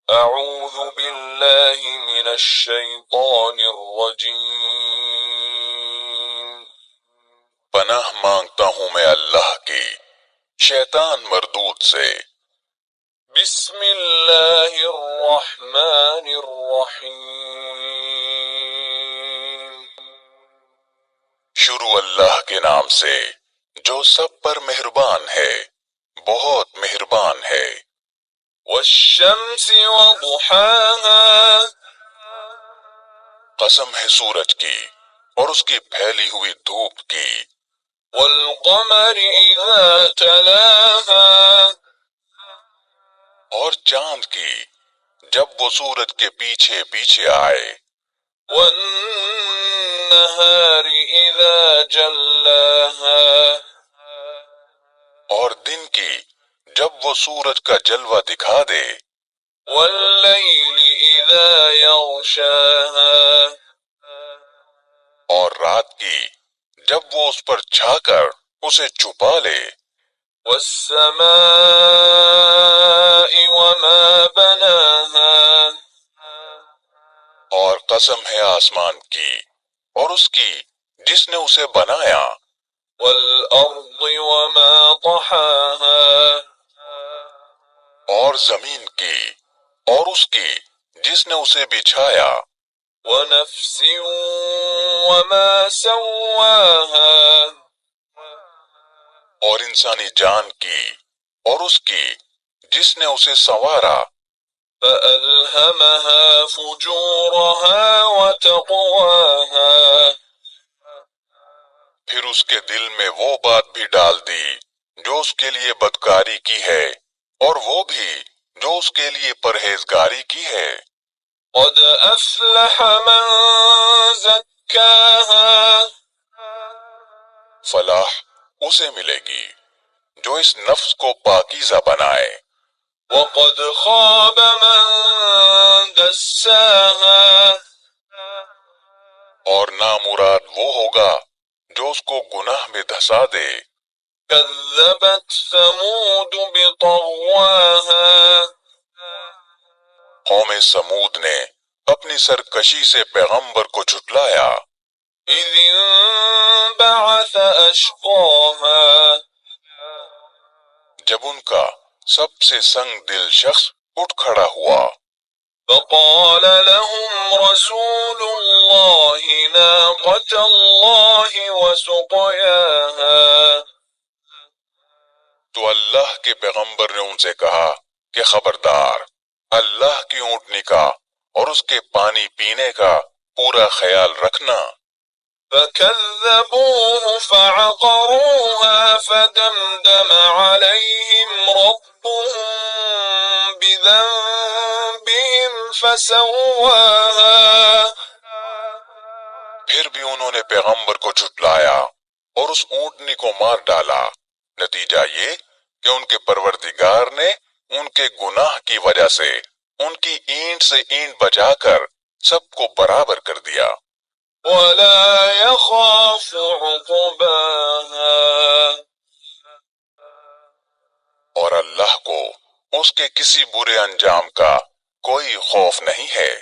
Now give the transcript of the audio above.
اعوذ باللہ من الشیطان الرجیم، پناہ مانگتا ہوں میں اللہ کی شیطان مردود سے۔ بسم اللہ الرحمن الرحیم، شروع اللہ کے نام سے جو سب پر مہربان ہے، بہت مہربان ہے۔ والشمس وضحاها، قسم ہے سورج کی اور اس کی پھیلی ہوئی دھوپ کی۔ والقمر اذا تلاها، اور چاند کی جب وہ سورج کے پیچھے پیچھے آئے۔ والنہار اذا جلاها، اور دن کی جب وہ سورج کا جلوہ دکھا دے۔ واللیل اذا یغشاها، اور رات کی جب وہ اس پر چھا کر اسے چھپا لے۔ والسماء وما بناها، اور قسم ہے آسمان کی اور اس کی جس نے اسے بنایا۔ والارض وما طحاها، اور زمین کی اور اس کی جس نے اسے بچھایا۔ ونفس وما سواها، اور انسانی جان کی اور اس کی جس نے اسے سنوارا۔ فألهمها فجورها وتقواها، پھر اس کے دل میں وہ بات بھی ڈال دی جو اس کے لیے بدکاری کی ہے اور وہ بھی جو اس کے لیے پرہیزگاری کی ہے۔ قد افلح من زکاها، فلاح اسے ملے گی جو اس نفس کو پاکیزہ بنائے۔ وقد خاب من دساها، اور نامراد وہ ہوگا جو اس کو گناہ میں دھسا دے۔ کذبت ثمود بطغواها، قوم سمود نے اپنی سرکشی سے پیغمبر کو جھٹلایا۔ اذ انبعث اشقاها، جب ان کا سب سے سنگ دل شخص اٹھ کھڑا ہوا۔ فقال لهم رسول الله ناقة الله وسقياها، تو اللہ کے پیغمبر نے ان سے کہا کہ خبردار، اللہ کی اونٹنی کا اور اس کے پانی پینے کا پورا خیال رکھنا۔ فكذبوه فعقروها فدمدم عليهم ربهم بذنبهم فسواها، پھر بھی انہوں نے پیغمبر کو جھٹلایا اور اس اونٹنی کو مار ڈالا۔ نتیجہ یہ کہ ان کے پروردگار نے ان کے گناہ کی وجہ سے ان کی اینٹ سے اینٹ بجا کر سب کو برابر کر دیا۔ وَلَا يَخَافُ عُقْبَاهَا، اور اللہ کو اس کے کسی برے انجام کا کوئی خوف نہیں ہے۔